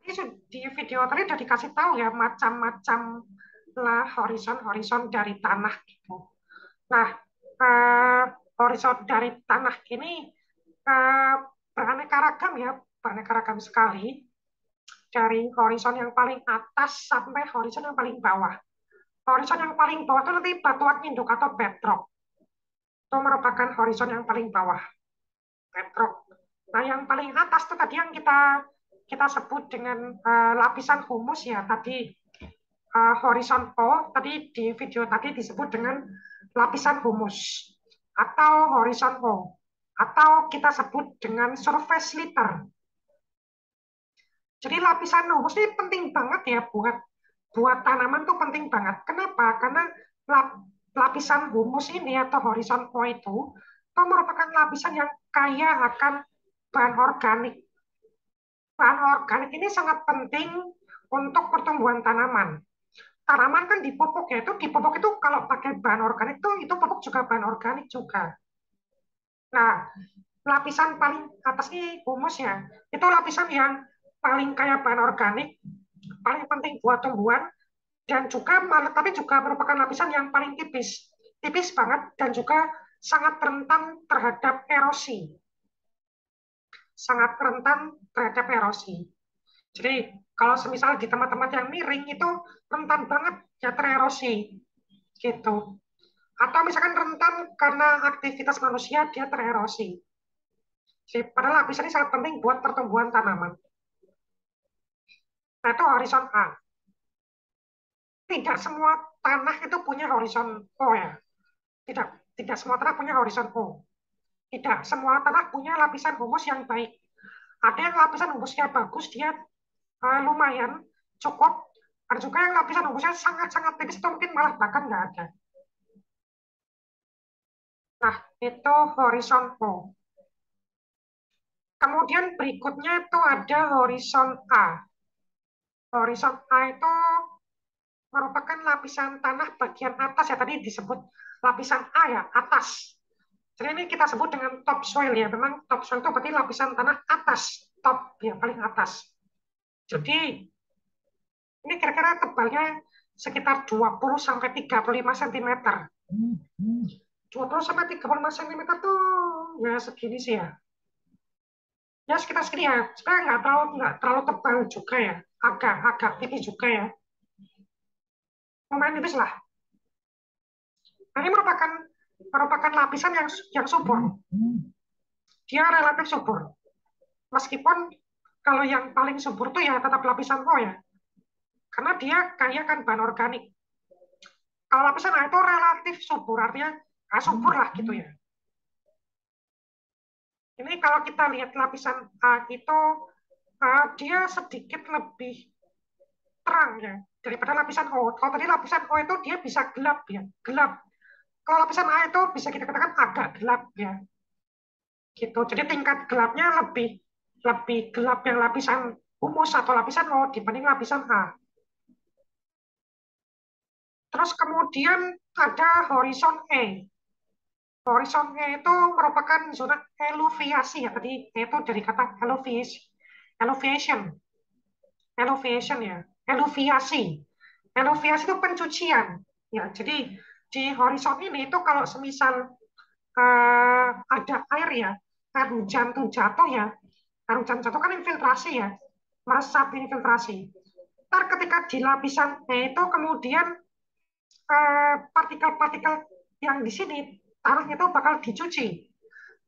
Di video tadi udah dikasih tahu ya macam-macam lah horizon-horizon dari tanah gitu. Nah, eh, horizon dari tanah ini eh, beraneka ragam ya, beraneka ragam sekali dari horizon yang paling atas sampai horizon yang paling bawah. Horizon yang paling bawah itu nanti batuan induk atau bedrock. Itu merupakan horizon yang paling bawah, bedrock. Nah, yang paling atas itu tadi yang kita kita sebut dengan lapisan humus ya tadi, horizon O tadi di video tadi disebut dengan lapisan humus atau horizon O atau kita sebut dengan surface litter. Jadi lapisan humus ini penting banget ya buat buat tanaman tuh penting banget. Kenapa? Karena lapisan humus ini atau horizon O itu merupakan lapisan yang kaya akan bahan organik. Bahan organik ini sangat penting untuk pertumbuhan tanaman. Tanaman kan dipupuk ya, itu dipupuk itu kalau pakai bahan organik tuh itu pupuk juga bahan organik juga. Nah, lapisan paling atas ini humus ya, itu lapisan yang paling kaya bahan organik, paling penting buat tumbuhan, dan juga tapi juga merupakan lapisan yang paling tipis, tipis banget dan juga sangat rentan terhadap erosi, sangat rentan terhadap erosi. Jadi kalau semisal di tempat-tempat yang miring itu rentan banget ya tererosi gitu. Atau misalkan rentan karena aktivitas manusia dia tererosi. Jadi, padahal lapisan ini sangat penting buat pertumbuhan tanaman. Nah, itu horizon A. Tidak semua tanah itu punya horizon O ya. Tidak, tidak semua tanah punya horizon O. Tidak semua tanah punya lapisan humus yang baik. Ada yang lapisan humusnya bagus, dia lumayan cukup. Ada juga yang lapisan humusnya sangat-sangat tipis, itu mungkin malah bahkan nggak ada. Nah, itu horizon O. Kemudian berikutnya itu ada horizon A. Horizon A itu merupakan lapisan tanah bagian atas ya, tadi disebut lapisan A ya, atas. Jadi ini kita sebut dengan topsoil ya. Memang topsoil itu berarti lapisan tanah atas, top ya paling atas. Jadi ini kira-kira tebalnya sekitar 20 sampai 35 cm. 20 sampai 35 cm tuh ya segini sih ya. Ya sekitar segini ya. Sebenarnya nggak terlalu tebal juga ya. Agak tipis juga ya. Lumayan tipis lah. Nah, ini merupakan merupakan lapisan yang subur. Dia relatif subur. Meskipun kalau yang paling subur tuh ya tetap lapisan O ya. Karena dia kaya kan bahan organik. Kalau lapisan A itu relatif subur, artinya subur lah gitu ya. Ini kalau kita lihat lapisan A itu dia sedikit lebih terang ya daripada lapisan O. Kalau tadi lapisan O itu dia bisa gelap ya, gelap. Kalau lapisan A itu bisa kita katakan agak gelap ya, gitu. Jadi tingkat gelapnya lebih lebih gelap yang lapisan humus atau lapisan O dibanding lapisan A. Terus kemudian ada horizon E. Horizon E itu merupakan zona eluviasi ya, tadi itu dari kata elevation, elevation, elevation ya, eluviasi. Eluviasi itu pencucian. Ya, jadi di horizon ini itu kalau semisal ada air ya, air hujan tuh jatuh ya, air hujan jatuh kan infiltrasi ya, meresap infiltrasi. Ntar ketika di lapisan E itu kemudian partikel-partikel yang di sini tanah itu bakal dicuci,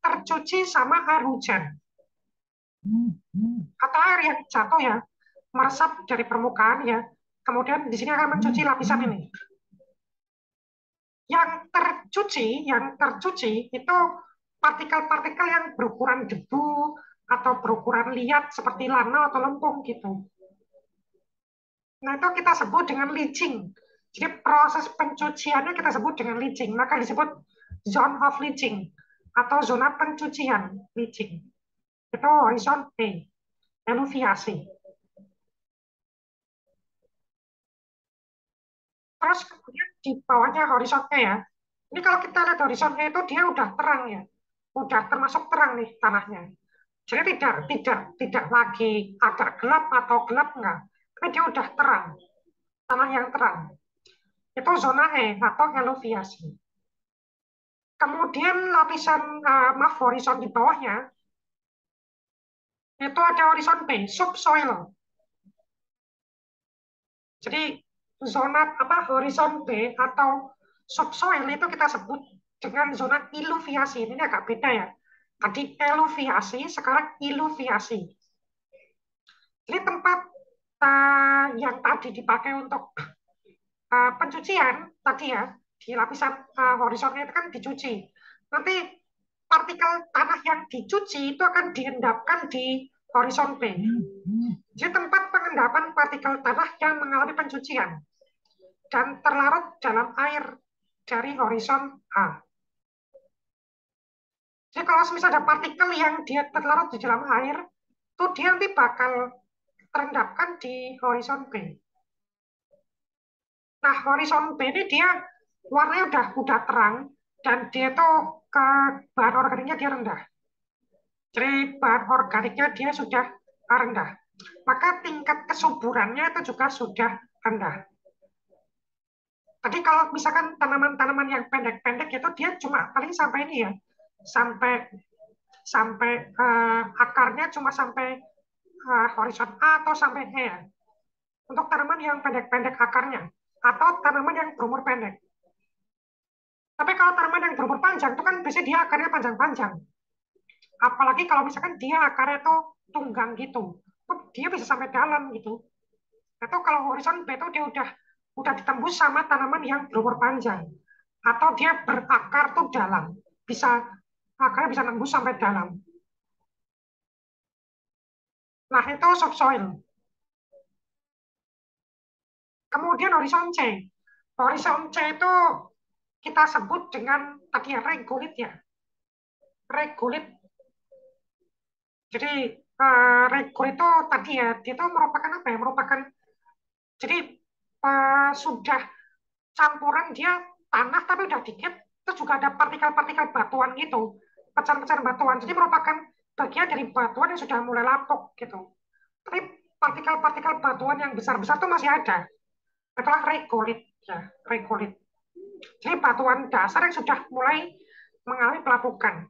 tercuci sama air hujan atau air yang jatuh ya, meresap dari permukaan ya, kemudian di sini akan mencuci lapisan ini. Yang tercuci itu partikel-partikel yang berukuran debu atau berukuran liat seperti lana atau lempung gitu. Nah, itu kita sebut dengan leaching. Jadi proses pencuciannya kita sebut dengan leaching, maka disebut zone of leaching atau zona pencucian leaching. Itu horizon E, eluviasi. Terus kemudian di bawahnya horizon E ya. Ini kalau kita lihat horizon E itu dia udah terang ya. Udah termasuk terang nih tanahnya. Jadi tidak lagi agak gelap atau gelap enggak, tapi dia udah terang, tanah yang terang. Itu zona E atau eluviasi. Kemudian lapisan maaf horizon di bawahnya itu ada horizon B, subsoil. Jadi zona apa horizon B atau subsoil itu kita sebut dengan zona iluviasi. Ini agak beda ya. Tadi eluviasi, sekarang iluviasi. Jadi tempat yang tadi dipakai untuk pencucian tadi ya di lapisan horizonnya itu kan dicuci. Nanti partikel tanah yang dicuci itu akan diendapkan di horizon B. Jadi tempat pengendapan partikel tanah yang mengalami pencucian dan terlarut dalam air dari horizon A. Jadi kalau misalnya ada partikel yang dia terlarut di dalam air, itu dia nanti bakal terendapkan di horizon B. Nah, horizon B ini dia warnanya udah terang dan dia tuh ke bahan organiknya dia rendah. Jadi bahan organiknya dia sudah rendah. Maka tingkat kesuburannya itu juga sudah rendah. Tadi kalau misalkan tanaman-tanaman yang pendek-pendek itu dia cuma paling sampai ini ya, sampai sampai akarnya cuma sampai horizon A atau sampai E ya. Untuk tanaman yang pendek-pendek akarnya atau tanaman yang berumur pendek. Tapi kalau tanaman yang berumur panjang itu kan biasanya dia akarnya panjang-panjang. Apalagi kalau misalkan dia akarnya tuh tunggang gitu, dia bisa sampai dalam gitu. Atau kalau horizon B itu dia udah ditembus sama tanaman yang berumur panjang. Atau dia berakar tuh dalam, bisa akarnya bisa nembus sampai dalam. Nah itu subsoil. Kemudian horizon C. Horizon C itu kita sebut dengan tadi ya regolith ya. Regolith. Jadi regolith itu tadi ya, dia itu merupakan apa ya? Merupakan jadi sudah campuran dia tanah tapi udah dikit, terus juga ada partikel-partikel batuan gitu, pecahan-pecahan batuan. Jadi merupakan bagian dari batuan yang sudah mulai lapuk gitu. Tapi partikel-partikel batuan yang besar-besar itu masih ada. Adalah regolith ya, regolith. Jadi batuan dasar yang sudah mulai mengalami pelapukan.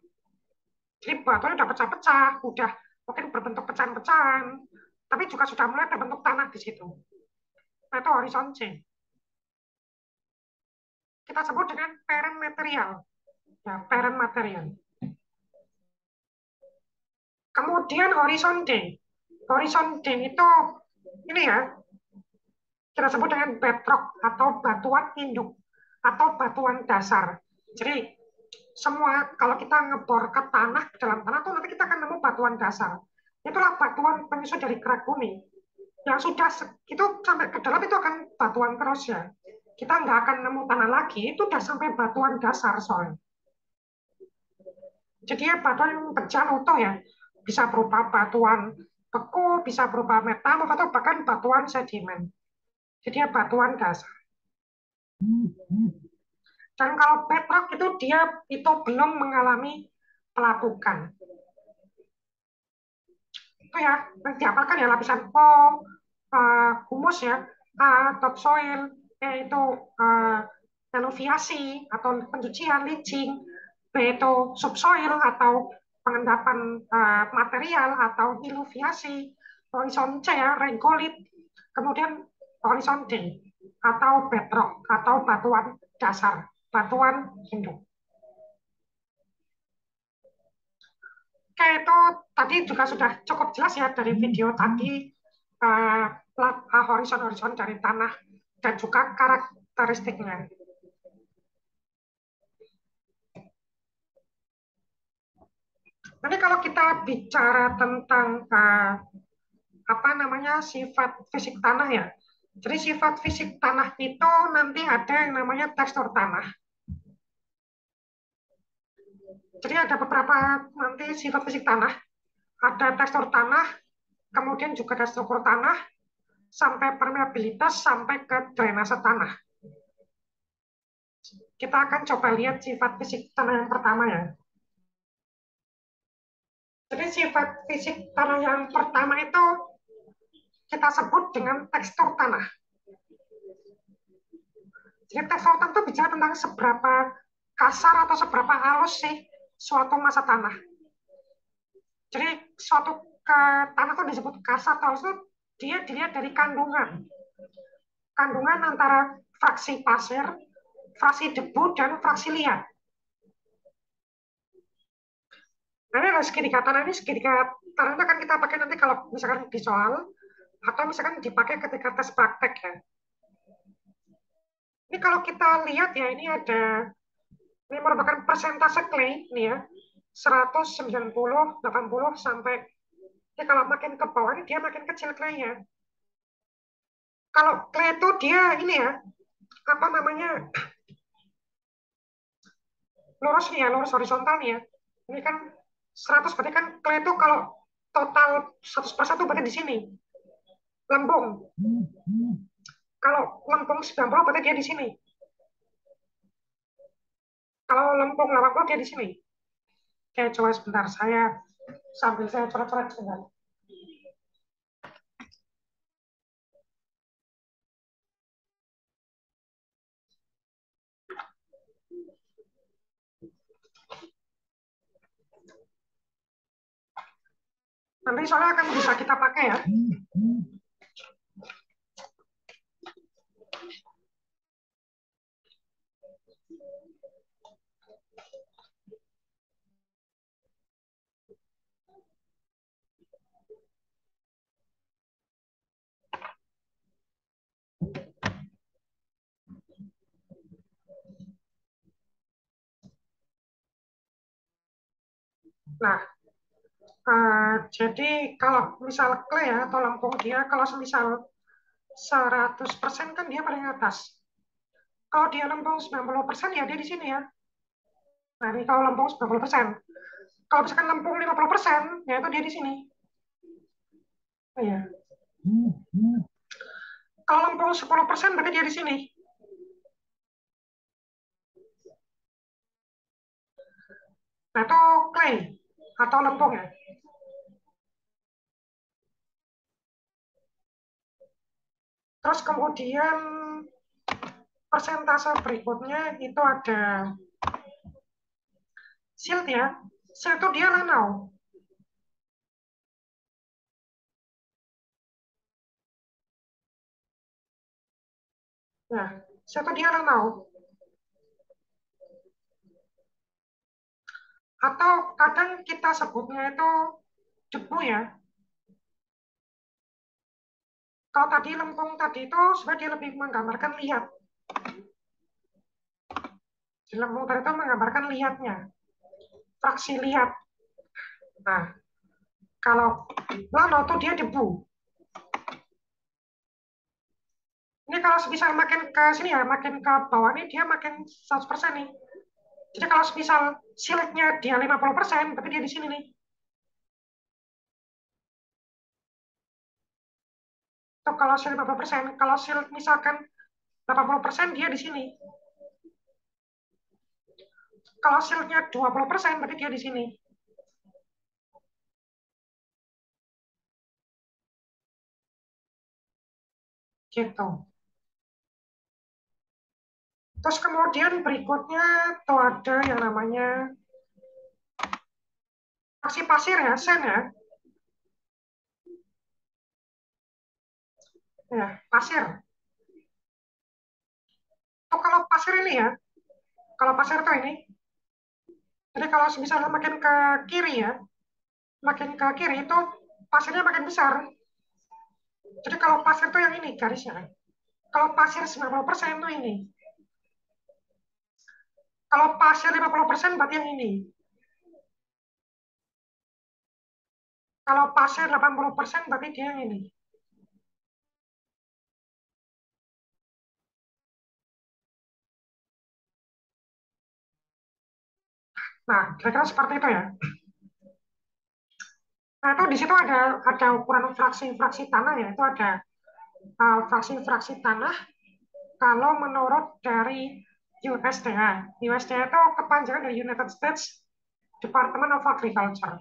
Jadi batuannya udah pecah-pecah, udah mungkin berbentuk pecahan-pecahan, tapi juga sudah mulai terbentuk tanah di situ. Nah, itu horizon C. Kita sebut dengan parent material. Ya, parent material. Kemudian horizon D. Horizon D itu ini ya, kita sebut dengan bedrock atau batuan induk atau batuan dasar. Jadi semua kalau kita ngebor ke tanah ke dalam tanah tuh nanti kita akan nemu batuan dasar. Itulah batuan penyusun dari kerak bumi yang sudah itu sampai ke dalam itu akan batuan terus ya. Kita nggak akan nemu tanah lagi, itu udah sampai batuan dasar soalnya. Jadi ya batuan yang pecah utuh ya, bisa berupa batuan beku, bisa berupa metamorf atau bahkan batuan sedimen. Jadi ya batuan dasar. Dan kalau bedrock itu dia itu belum mengalami pelapukan. Itu ya, diapakan ya lapisan O, humus ya, topsoil, yaitu eluviasi atau pencucian leaching, B itu subsoil atau pengendapan material atau iluviasi, horizon C ya, regolith, kemudian horizon D atau bedrock atau batuan dasar, batuan induk. Oke, itu tadi juga sudah cukup jelas ya dari video tadi horizon-horizon dari tanah dan juga karakteristiknya. Nanti kalau kita bicara tentang apa namanya sifat fisik tanah ya. Jadi sifat fisik tanah itu nanti ada yang namanya tekstur tanah. Jadi ada beberapa nanti sifat fisik tanah. Ada tekstur tanah, kemudian juga ada struktur tanah, sampai permeabilitas, sampai ke drainase tanah. Kita akan coba lihat sifat fisik tanah yang pertama ya. Jadi sifat fisik tanah yang pertama itu kita sebut dengan tekstur tanah. Jadi tekstur tanah itu bicara tentang seberapa kasar atau seberapa halus sih suatu massa tanah. Jadi suatu tanah itu disebut kasar atau halus itu dia dilihat dari kandungan antara fraksi pasir, fraksi debu, dan fraksi liat. Nah, ini adalah segitiga tanah ini, segitiga tanah itu akan kita pakai nanti kalau misalkan di soal atau misalkan dipakai ketika tes praktek ya. Ini kalau kita lihat ya, ini merupakan persentase clay nih ya, 100, 90, 80 sampai ini kalau makin ke bawah ini dia makin kecil claynya. Kalau clay itu dia ini ya, apa namanya, lurus nih ya, lurus horizontal nih ya. Ini kan 100 berarti kan clay itu kalau total 100% itu berarti di sini. Lempung. Kalau lempung 90 berarti dia di sini. Kalau lempung 80 dia di sini. Oke, coba sebentar. Sambil saya coret-coret sebentar. Nanti soalnya akan bisa kita pakai ya. Nah, jadi kalau misal clay ya, atau lempung dia, kalau misal 100% kan dia paling atas. Kalau dia lempung 90% ya dia di sini ya. Nah, ini kalau lempung 90%. Kalau misalkan lempung 50%, ya itu dia di sini. Oh, ya. Kalau lempung 10% berarti dia di sini. Nah, itu clay atau lempung ya. Terus kemudian persentase berikutnya itu ada silt ya. Silt itu dia lanau. Nah, silt itu dia lanau. Atau kadang kita sebutnya itu debu ya. Kalau tadi lempung tadi itu sebenarnya dia lebih menggambarkan liat. Di lempung tadi itu menggambarkan liatnya, fraksi liat. Nah, kalau lanau itu dia debu. Ini kalau misal makin ke sini ya, makin ke bawah nih dia makin 100% nih. Jadi kalau misal siltnya dia 50%, berarti dia di sini nih. Atau kalau silt 50%, kalau silt misalkan 80% dia di sini. Kalau siltnya 20% berarti dia di sini. Gitu. Terus kemudian berikutnya tuh ada yang namanya aksi pasir ya, sen ya. Ya, pasir. Oh, kalau pasir ini ya, kalau pasir tuh ini, jadi kalau misalnya makin ke kiri ya, makin ke kiri itu pasirnya makin besar. Jadi kalau pasir tuh yang ini garisnya. Kalau pasir 90% tuh ini. Kalau pasir 50% berarti yang ini. Kalau pasir 80% berarti dia yang ini. Nah, kira-kira seperti itu ya. Nah, itu di situ ada ukuran fraksi-fraksi tanah ya. Itu ada fraksi-fraksi tanah kalau menurut dari USDA. USDA itu kepanjangan dari United States Department of Agriculture.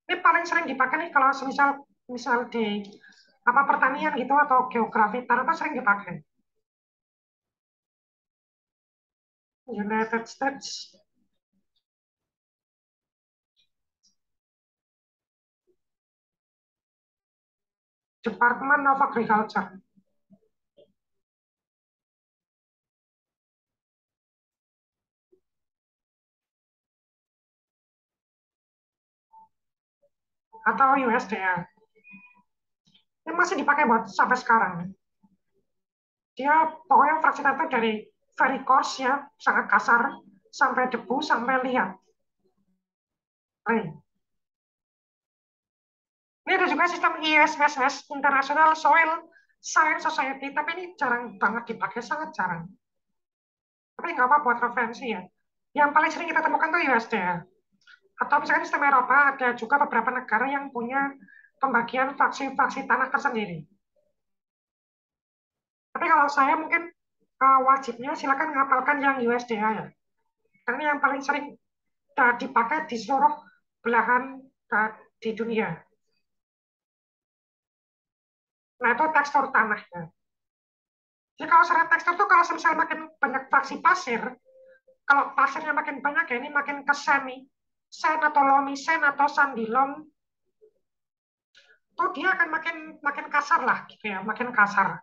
Ini paling sering dipakai nih kalau misal misal di apa pertanian gitu atau geografi tanah itu sering dipakai. United States Department of Agriculture atau USDA. Ini masih dipakai buat sampai sekarang. Dia pokoknya fraksi itu dari very coarse ya, sangat kasar, sampai debu, sampai lihat. Nah, ini ada juga sistem ISSS, International Soil Science Society, tapi ini jarang banget dipakai, sangat jarang. Tapi nggak apa buat referensi ya. Yang paling sering kita temukan tuh USDA. Atau misalkan sistem Eropa, ada juga beberapa negara yang punya pembagian fraksi-fraksi tanah tersendiri. Tapi kalau saya mungkin wajibnya silakan ngapalkan yang USDA ya. Karena yang paling sering dipakai di seluruh belahan di dunia. Nah, itu tekstur tanahnya. Jadi kalau secara tekstur tuh kalau misalnya makin banyak fraksi pasir, kalau pasirnya makin banyak ya ini makin ke semi, sen atau lomi sen atau sandilom, tuh dia akan makin makin kasar lah gitu ya, makin kasar.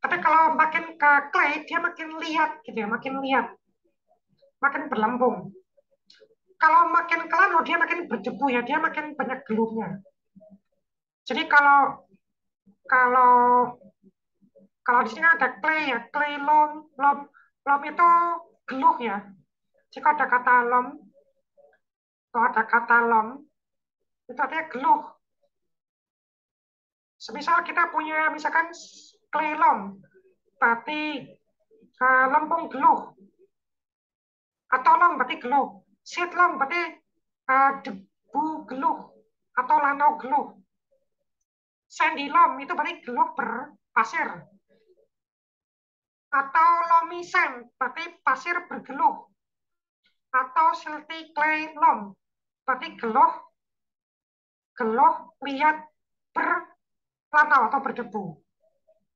Tapi kalau makin ke clay dia makin liat gitu ya, makin liat, makin berlembung. Kalau makin ke lanu dia makin berdebu ya, dia makin banyak geluhnya. Jadi kalau kalau kalau di sini kan ada clay ya, clay loam, loam itu geluh ya. Jika ada kata loam, kalau ada kata loam, itu artinya geluh. Semisal kita punya misalkan clay loam, berarti lempung geluh, atau loam berarti geluh. Seed loam berarti debu geluh, atau lanau geluh. Sandy loam itu berarti geluh berpasir. Atau loamy sand berarti pasir bergeluh. Atau silty clay loam berarti geluh geluh liat berlanau atau berdebu.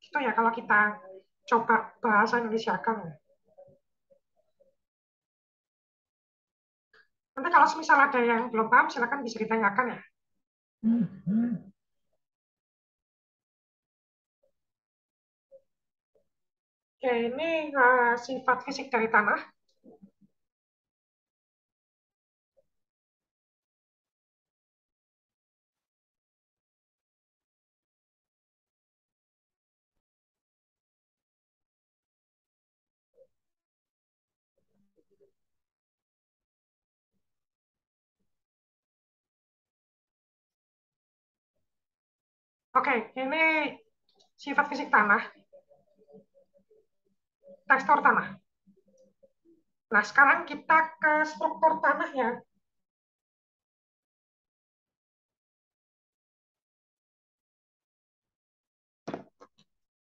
Itu ya kalau kita coba bahasa Indonesia kan. Nanti kalau misal ada yang belum paham, silakan bisa ditanyakan ya. Oke, ini sifat fisik dari tanah. Oke, ini sifat fisik tanah, tekstur tanah. Nah, sekarang kita ke struktur tanah ya.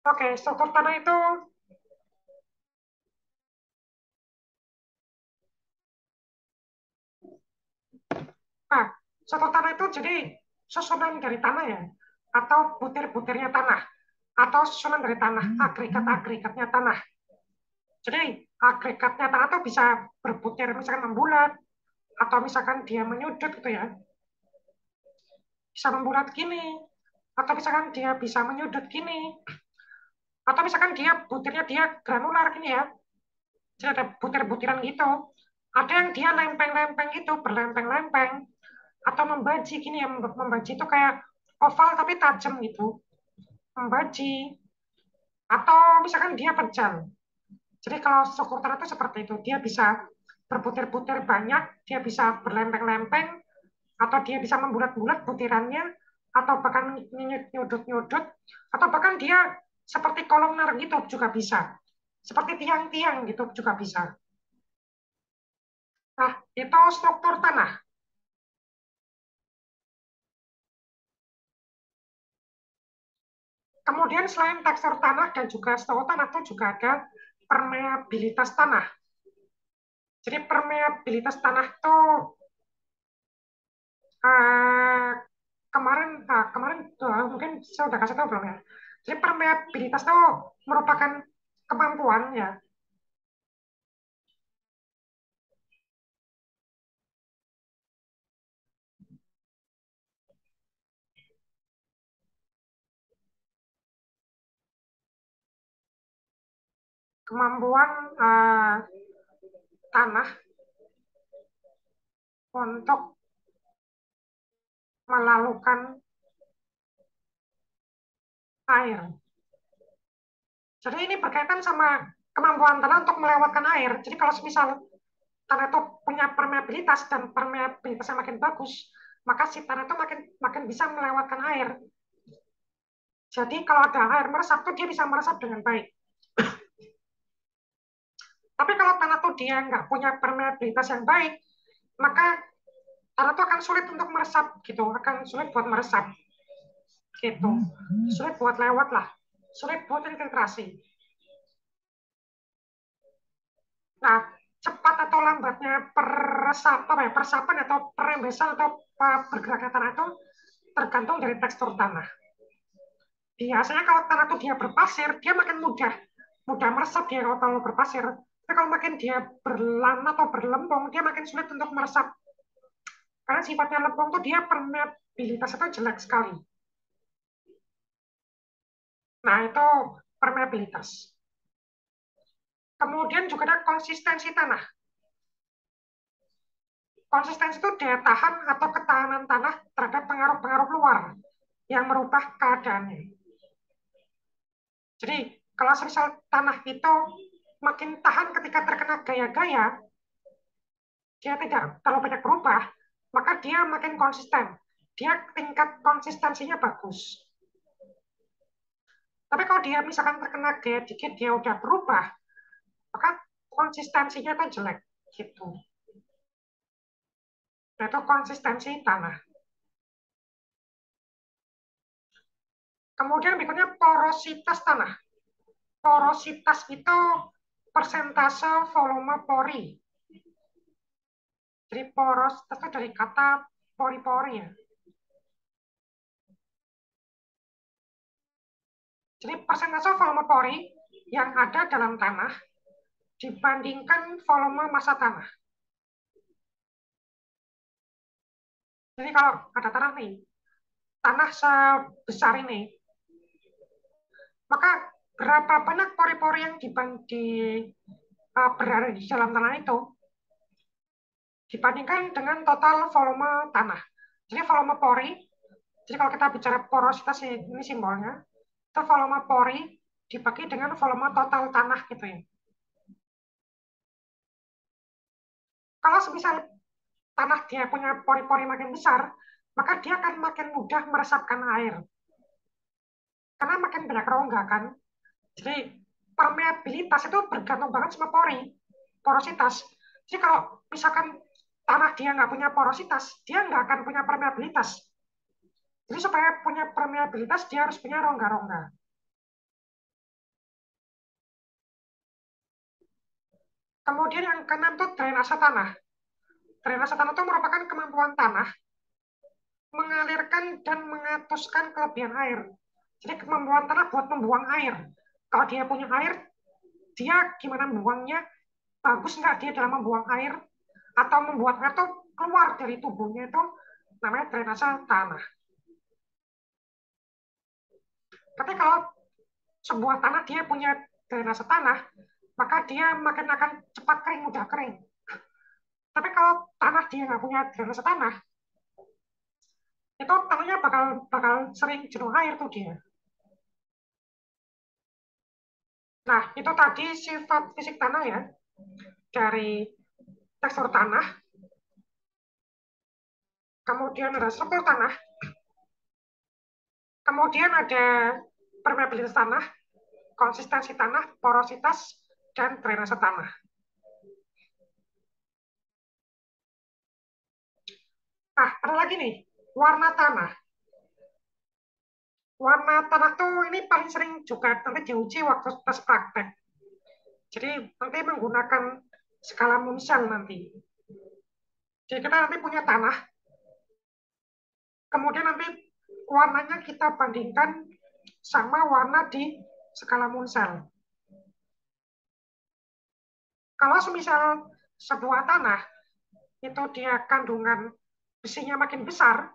Oke, struktur tanah itu nah, struktur tanah itu jadi susunan dari tanah ya, atau butir-butirnya tanah, atau susunan dari tanah, agregat-agregatnya tanah. Jadi agregatnya tanah itu bisa berbutir, misalkan membulat, atau misalkan dia menyudut gitu ya, bisa membulat gini, atau misalkan dia bisa menyudut gini, atau misalkan dia butirnya dia granular gini ya, jadi ada butir-butiran gitu. Ada yang dia lempeng-lempeng gitu, berlempeng-lempeng, atau membaji gini ya, membaji itu kayak oval tapi tajam gitu, membaji, atau misalkan dia pejam. Jadi kalau struktur tanah itu seperti itu, dia bisa berbutir-butir banyak, dia bisa berlempeng-lempeng, atau dia bisa membulat-bulat butirannya, atau bahkan nyudut-nyudut, atau bahkan dia seperti kolomnar gitu juga bisa. Seperti tiang-tiang gitu juga bisa. Nah, itu struktur tanah. Kemudian selain tekstur tanah dan juga struktur tanah itu juga ada permeabilitas tanah. Jadi permeabilitas tanah itu kemarin mungkin saya udah kasih tahu belum ya. Jadi permeabilitas itu merupakan kemampuan ya, kemampuan tanah untuk melalukan air. Jadi ini berkaitan sama kemampuan tanah untuk melewatkan air. Jadi kalau misal tanah itu punya permeabilitas dan permeabilitasnya makin bagus, maka si tanah itu makin makin bisa melewatkan air. Jadi kalau ada air meresap tuh dia bisa meresap dengan baik. Tapi kalau tanah tuh dia nggak punya permeabilitas yang baik, maka tanah tuh akan sulit untuk meresap gitu, akan sulit buat meresap gitu, sulit buat lewat lah, sulit buat infiltrasi. Nah, cepat atau lambatnya peresapan atau perembesan atau pergerakan tanah itu tergantung dari tekstur tanah. Biasanya kalau tanah itu dia berpasir, dia makin mudah mudah meresap dia kalau terlalu berpasir. Tapi kalau makin dia berlan atau berlempung, dia makin sulit untuk meresap. Karena sifatnya lempung tuh dia permeabilitas itu jelek sekali. Nah, itu permeabilitas. Kemudian juga ada konsistensi tanah. Konsistensi itu daya tahan atau ketahanan tanah terhadap pengaruh-pengaruh luar yang merubah keadaannya. Jadi, kalau misal tanah itu makin tahan ketika terkena gaya-gaya, dia tidak terlalu banyak berubah, maka dia makin konsisten. Dia tingkat konsistensinya bagus. Tapi kalau dia misalkan terkena gaya dikit, dia udah berubah, maka konsistensinya itu jelek. Gitu. Itu konsistensi tanah. Kemudian berikutnya porositas tanah. Porositas itu persentase volume pori. Jadi poros itu dari kata pori-pori ya. Jadi persentase volume pori yang ada dalam tanah dibandingkan volume massa tanah. Jadi kalau ada tanah nih, tanah sebesar ini, maka berapa banyak pori-pori yang berada di dalam tanah itu dibandingkan dengan total volume tanah. Jadi volume pori, jadi kalau kita bicara porositas ini simbolnya, itu volume pori dibagi dengan volume total tanah gitu ya. Kalau semisal tanah dia punya pori-pori makin besar, maka dia akan makin mudah meresapkan air. Karena makin banyak rongga kan. Jadi permeabilitas itu bergantung banget sama porositas. Jadi kalau misalkan tanah dia nggak punya porositas, dia nggak akan punya permeabilitas. Jadi supaya punya permeabilitas, dia harus punya rongga-rongga. Kemudian yang keenam itu drainase tanah. Drainase tanah itu merupakan kemampuan tanah mengalirkan dan mengatuskan kelebihan air. Jadi kemampuan tanah buat membuang air. Kalau dia punya air, dia gimana membuangnya? Bagus nggak dia dalam membuang air? Atau membuat air itu keluar dari tubuhnya itu namanya drainase tanah. Tapi kalau sebuah tanah dia punya drainase tanah, maka dia makin akan cepat kering, mudah kering. Tapi kalau tanah dia nggak punya drainase tanah, itu tanahnya bakal bakal sering jenuh air tuh dia. Nah, itu tadi sifat fisik tanah ya, dari tekstur tanah, kemudian ada struktur tanah, kemudian ada permeabilitas tanah, konsistensi tanah, porositas, dan drainase tanah. Nah, ada lagi nih, warna tanah. Warna tanah tuh ini paling sering juga nanti diuji waktu tes praktek. Jadi nanti menggunakan skala Munsell nanti. Jadi kita nanti punya tanah, kemudian nanti warnanya kita bandingkan sama warna di skala Munsell. Kalau semisal sebuah tanah itu dia kandungan besinya makin besar,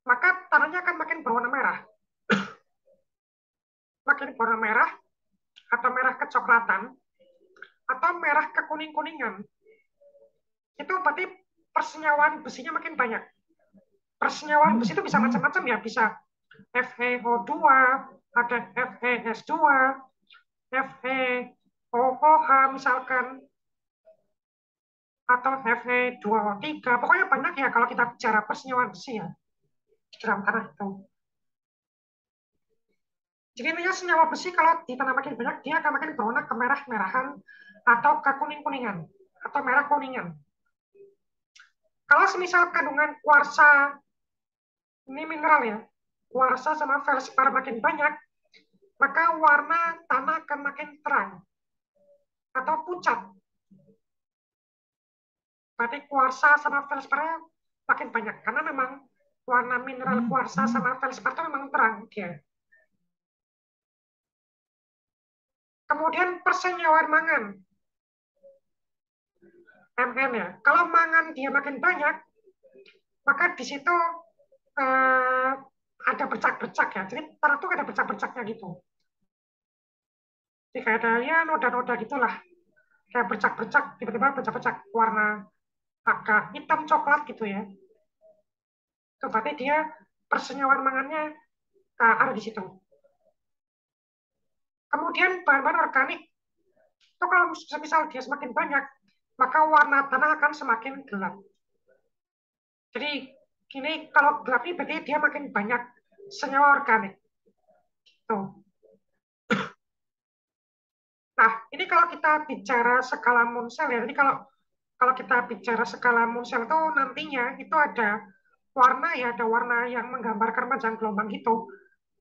maka tanahnya akan makin berwarna merah. Makin berwarna merah atau merah kecoklatan atau merah kekuning-kuningan. Itu berarti persenyawaan besinya makin banyak. Persenyawaan besi itu bisa macam-macam ya, bisa FeO2, ada FeS2, FeOOH misalkan, atau Fe2O3. Pokoknya banyak ya kalau kita bicara persenyawaan besi ya di dalam tanah itu. Jadi intinya senyawa besi kalau di tanah makin banyak, dia akan makin berwarna kemerah-merahan atau kekuning-kuningan atau merah kuningan. Kalau semisal kandungan kuarsa, ini mineral ya, kuarsa sama feldspar makin banyak, maka warna tanah akan makin terang atau pucat. Berarti kuarsa sama feldspar makin banyak karena memang warna mineral kuarsa sama feldspar itu memang terang dia. Kemudian persenyawaan mangan, Mn ya. Kalau mangan dia makin banyak, maka di situ eh, ada bercak-bercak ya. Jadi tanah itu ada bercak-bercaknya gitu. Jadi kayak ada ya noda-noda gitulah. Kayak bercak-bercak, tiba-tiba bercak-bercak warna agak hitam coklat gitu ya. Itu berarti dia persenyawaan mangannya ada di situ. Kemudian bahan-bahan organik, itu kalau misal dia semakin banyak, maka warna tanah akan semakin gelap. Jadi gini, kalau gelap ini berarti dia makin banyak senyawa organik. Tuh. Nah, ini kalau kita bicara skala Munsell ya, jadi kalau kalau kita bicara skala Munsell itu nantinya itu ada warna ya, ada warna yang menggambarkan panjang gelombang gitu.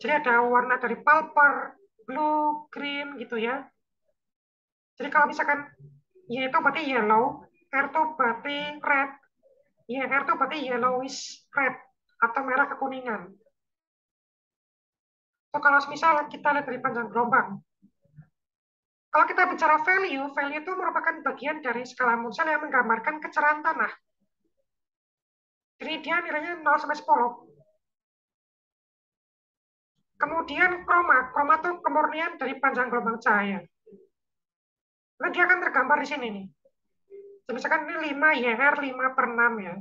Jadi ada warna dari purple, blue, green gitu ya. Jadi kalau misalkan Y itu berarti yellow, R itu berarti red, YR itu berarti yellowish red atau merah kekuningan. So, kalau misal kita lihat dari panjang gelombang, kalau kita bicara value, value itu merupakan bagian dari skala Munsell yang menggambarkan kecerahan tanah. Jadi dia nilainya 0 sampai 10. Kemudian kroma, kroma itu kemurnian dari panjang gelombang cahaya. Nah, dia akan tergambar di sini nih. Jadi misalkan ini 5 YR 5 per 6 ya.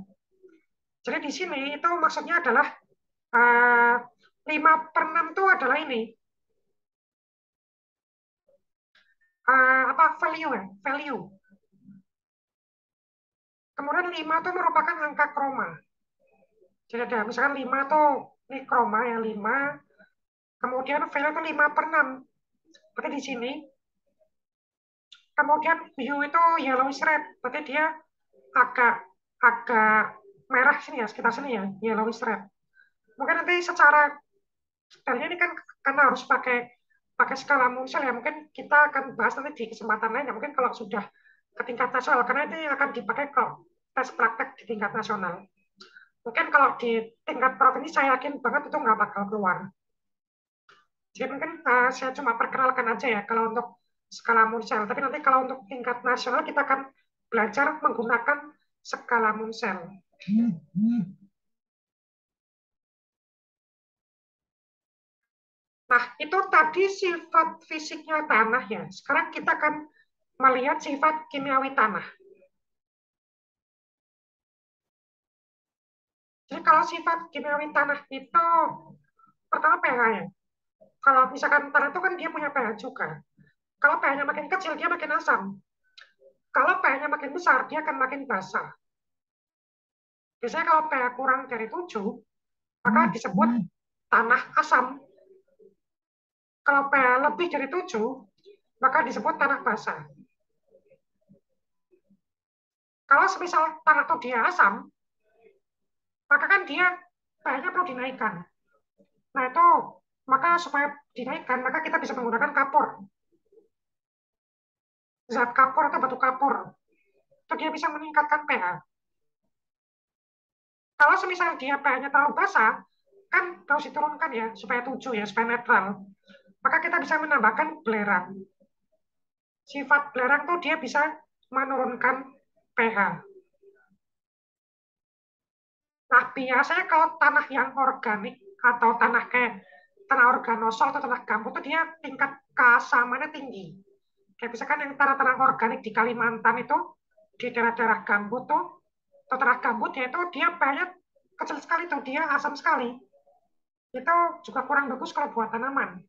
Jadi di sini itu maksudnya adalah 5 per 6 itu adalah ini. Apa value ya? Value. Kemudian 5 itu merupakan angka kroma. Jadi ada misalkan 5 itu ini kroma ya 5. Kemudian value itu 5 per 6. Berarti di sini. Kemudian hue itu yellowish red. Berarti dia agak agak merah sini ya, sekitar sini ya, yellowish red. Mungkin nanti secara detailnya ini kan karena harus pakai pakai skala Munsell ya, mungkin kita akan bahas nanti di kesempatan lain ya, mungkin kalau sudah ke tingkat nasional, karena ini akan dipakai kalau tes praktek di tingkat nasional. Mungkin kalau di tingkat provinsi saya yakin banget itu nggak bakal keluar. Jadi mungkin saya cuma perkenalkan aja ya kalau untuk skala Munsell. Tapi nanti kalau untuk tingkat nasional kita akan belajar menggunakan skala Munsell. Nah, itu tadi sifat fisiknya tanah ya. Sekarang kita akan melihat sifat kimiawi tanah. Jadi kalau sifat kimiawi tanah itu pertama pH-nya. Kalau misalkan tanah itu kan dia punya pH juga. Kalau pH-nya makin kecil, dia makin asam. Kalau pH-nya makin besar, dia akan makin basah. Biasanya kalau pH kurang dari 7, maka disebut tanah asam. Kalau pH lebih dari 7, maka disebut tanah basah. Kalau semisal tanah itu dia asam, maka kan dia pH-nya perlu dinaikkan. Nah itu, maka supaya dinaikkan, maka kita bisa menggunakan kapur. Zat kapur atau batu kapur. Itu dia bisa meningkatkan pH. Kalau semisal dia pH-nya terlalu basah, kan harus diturunkan ya, supaya 7 ya, supaya netral. Maka kita bisa menambahkan belerang. Sifat belerang tuh dia bisa menurunkan pH. Nah, biasanya kalau tanah yang organik atau tanah kayak tanah organosol atau tanah gambut itu dia tingkat keasamannya tinggi. Kayak misalkan yang tanah-tanah organik di Kalimantan itu, di daerah-daerah gambut tuh, atau tanah gambut ya itu dia banyak kecil sekali tuh, dia asam sekali. Itu juga kurang bagus kalau buat tanaman.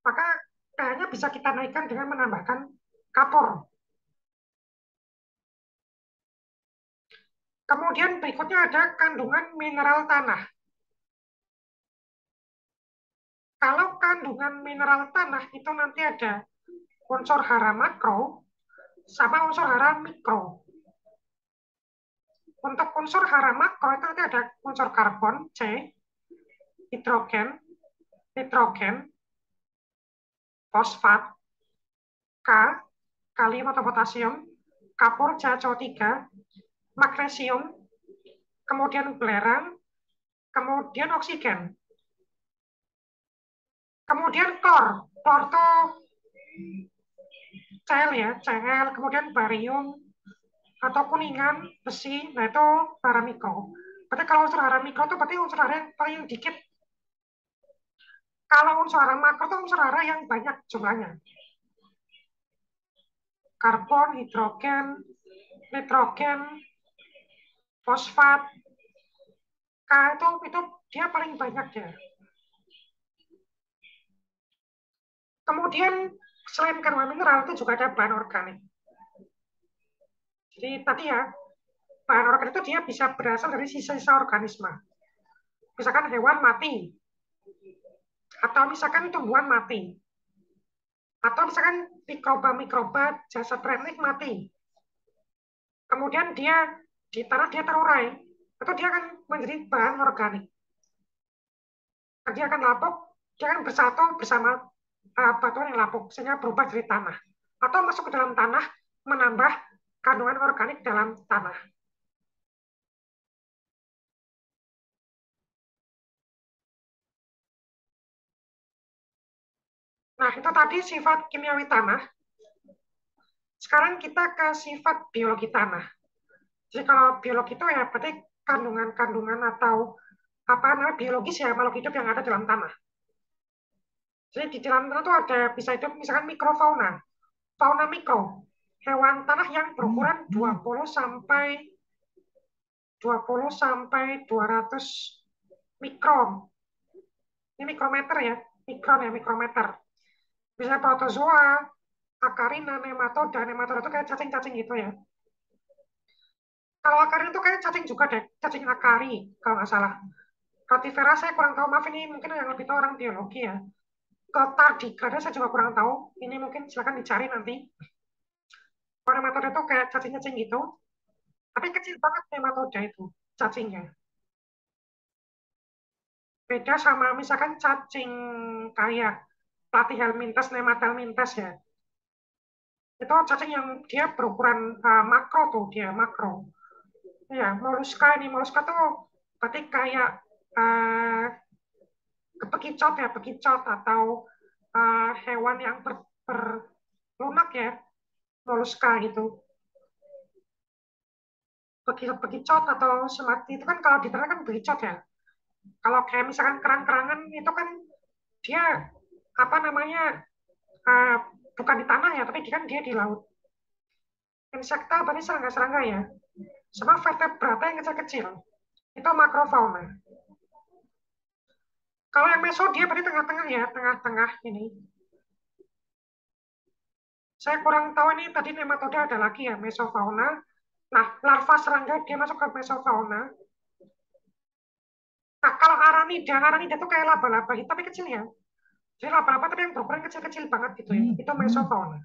Maka kayaknya bisa kita naikkan dengan menambahkan kapur. Kemudian berikutnya ada kandungan mineral tanah. Kalau kandungan mineral tanah itu nanti ada unsur hara makro sama unsur hara mikro. Untuk unsur hara makro itu nanti ada unsur karbon C, hidrogen, nitrogen, fosfat, K, kalium atau potasium, kapur CaCO3, magnesium, kemudian belerang, kemudian oksigen, kemudian klor. Klor itu Cl ya, Cl, kemudian barium atau kuningan, besi, nah itu hara mikro. Berarti kalau unsur hara mikro itu berarti unsur hara yang paling dikit. Kalau unsur hara makro itu unsur hara yang banyak jumlahnya. Karbon, hidrogen, nitrogen, fosfat, K itu dia paling banyak ya. Kemudian selain kandungan mineral itu juga ada bahan organik. Jadi tadi ya, bahan organik itu dia bisa berasal dari sisa-sisa organisme. Misalkan hewan mati, atau misalkan tumbuhan mati, atau misalkan mikroba-mikroba jasad remnik mati. Kemudian dia di tanah dia terurai, itu dia akan menjadi bahan organik. Dia akan lapuk, dia akan bersatu bersama batuan yang lapuk, sehingga berubah jadi tanah. Atau masuk ke dalam tanah, menambah kandungan organik dalam tanah. Nah, itu tadi sifat kimiawi tanah. Sekarang kita ke sifat biologi tanah. Jadi kalau biologi itu ya berarti kandungan-kandungan atau apa namanya biologis ya makhluk hidup yang ada dalam tanah. Jadi di dalam tanah itu ada bisa hidup misalkan mikrofauna, fauna mikro, hewan tanah yang berukuran 20 sampai 200 mikron. Ini mikrometer ya, mikron ya mikrometer. Bisa protozoa, akarina, nematoda, nematoda itu kayak cacing-cacing gitu ya. Kalau akarin itu kayak cacing juga deh, cacing akari kalau nggak salah. Rotivera saya kurang tahu, maaf ini mungkin yang lebih tahu orang biologi ya. Ke tardigrada saya juga kurang tahu, ini mungkin silakan dicari nanti. Kalau nematoda itu kayak cacing-cacing gitu, tapi kecil banget nematoda itu, cacingnya. Beda sama misalkan cacing kayak platyhelminthes, nemathelminthes ya. Itu cacing yang dia berukuran makro tuh, dia makro. Ya, moluska ini, moluska tuh berarti kayak uh, bekicot ya, bekicot atau hewan yang berlunak ya, moluska gitu. Bekicot atau semati itu kan kalau di tanah kan bekicot ya. Kalau kayak misalkan kerang-kerangan itu kan dia apa namanya uh, bukan di tanah ya, tapi dia kan dia di laut. Insekta berarti serangga-serangga ya. Sama vertebrata yang kecil-kecil. Itu makrofauna. Kalau yang meso dia berarti tengah-tengah ya, tengah-tengah ini. Saya kurang tahu ini tadi nematoda ada lagi ya, mesofauna. Nah, larva serangga dia masuk ke mesofauna. Nah, kalau aranida itu kayak laba-laba tapi kecil ya. Jadi laba-laba tapi yang berukuran kecil-kecil banget gitu ya. Itu mesofauna.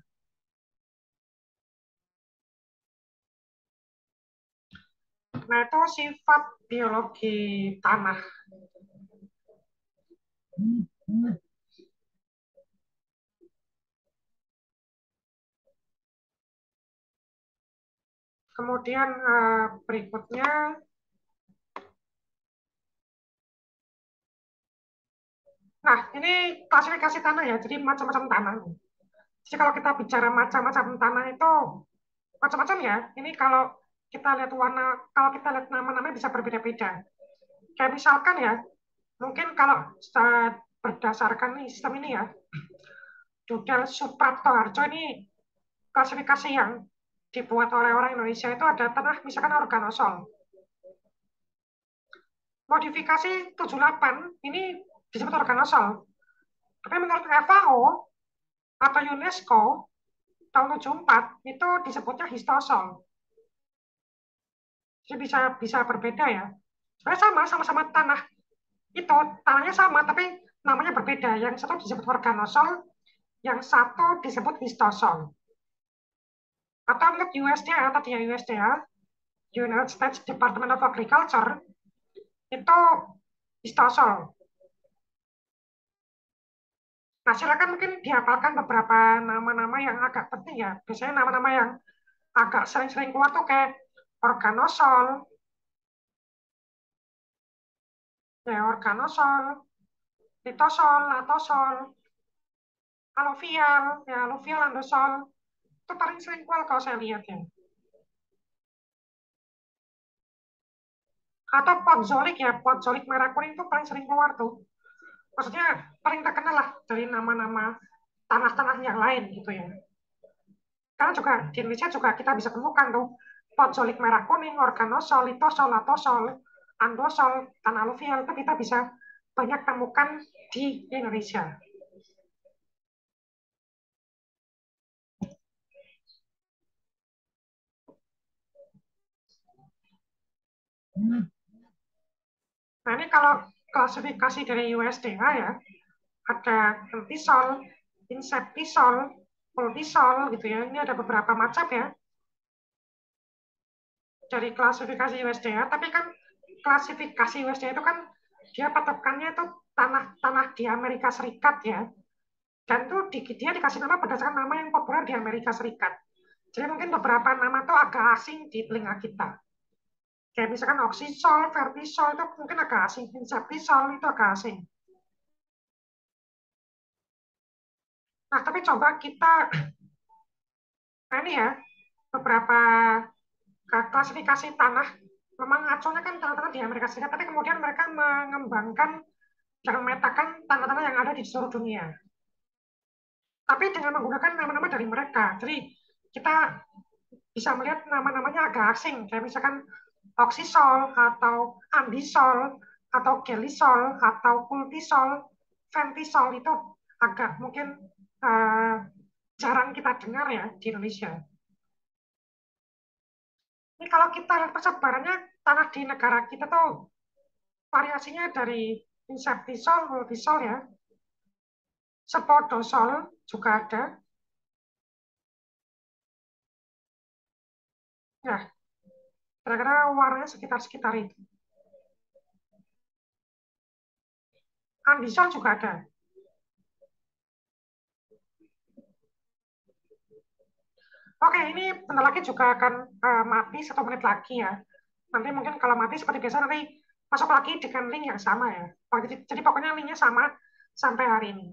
Nah, itu sifat biologi tanah. Kemudian berikutnya Nah, ini klasifikasi tanah ya, jadi macam-macam tanah. Jadi kalau kita bicara macam-macam tanah itu macam-macam ya. Ini kalau kita lihat warna, kalau kita lihat nama-namanya bisa berbeda-beda. Kayak misalkan ya, mungkin kalau berdasarkan nih sistem ini ya, Dudel Suprapto Harjo ini klasifikasi yang dibuat oleh orang Indonesia itu ada tanah misalkan organosol. Modifikasi 78 ini disebut organosol. Tapi menurut FAO atau UNESCO tahun 74 itu disebutnya histosol. Jadi bisa bisa berbeda ya. Sebenarnya sama-sama tanah. Itu tanahnya sama tapi namanya berbeda. Yang satu disebut organosol, yang satu disebut histosol. Atau menurut USDA tadi ya USDA, United States Department of Agriculture itu histosol. Nah, silakan mungkin dihafalkan beberapa nama-nama yang agak penting ya. Biasanya nama-nama yang agak sering-sering keluar tuh kayak organosol, organosol, litosol, latosol, aluvial, aluvial, andosol, itu paling sering keluar kalau saya lihat ya. Atau podzolik ya, podzolik merah kuning itu paling sering keluar tuh. Maksudnya paling terkenal lah dari nama-nama tanah-tanah yang lain gitu ya. Karena juga di Indonesia juga kita bisa temukan tuh podzolik merah kuning, organosol, litosol, latosol, andosol, tanah aluvial itu kita bisa banyak temukan di Indonesia. Nah ini kalau klasifikasi dari USDA ya, ada entisol, inseptisol, multisol gitu ya. Ini ada beberapa macam ya dari klasifikasi USDA. Tapi kan klasifikasi USDA itu kan dia patokannya itu tanah-tanah di Amerika Serikat ya. Dan tuh dia dikasih nama berdasarkan nama yang populer di Amerika Serikat. Jadi mungkin beberapa nama tuh agak asing di telinga kita. Kayak misalkan oxisol, vertisol itu mungkin agak asing, inseptisol itu agak asing. Nah, tapi coba kita, nah ini ya, beberapa klasifikasi tanah, memang acuannya kan tanah-tanah di Amerika Serikat, tapi kemudian mereka mengembangkan dan memetakan tanah-tanah yang ada di seluruh dunia. Tapi dengan menggunakan nama-nama dari mereka. Jadi kita bisa melihat nama-namanya agak asing, kayak misalkan oxisol, atau ambisol, atau gelisol, atau kultisol, ventisol, itu agak mungkin uh, jarang kita dengar ya di Indonesia. Ini kalau kita lihat persebarannya tanah di negara kita tuh variasinya dari inseptisol, multisol ya, spodosol juga ada. Ya, kira-kira warnanya sekitar-sekitar itu. Andisol juga ada. Oke, ini bentar lagi juga akan mati 1 menit lagi ya. Nanti mungkin kalau mati seperti biasa nanti masuk lagi dengan link yang sama ya. Oh, jadi pokoknya linknya sama sampai hari ini.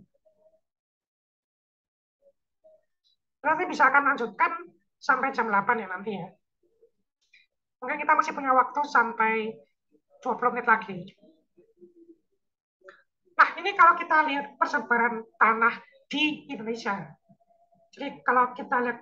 Nanti bisa akan lanjutkan sampai jam 8 ya nanti ya. Mungkin kita masih punya waktu sampai 20 menit lagi. Nah, ini kalau kita lihat persebaran tanah di Indonesia. Jadi kalau kita lihat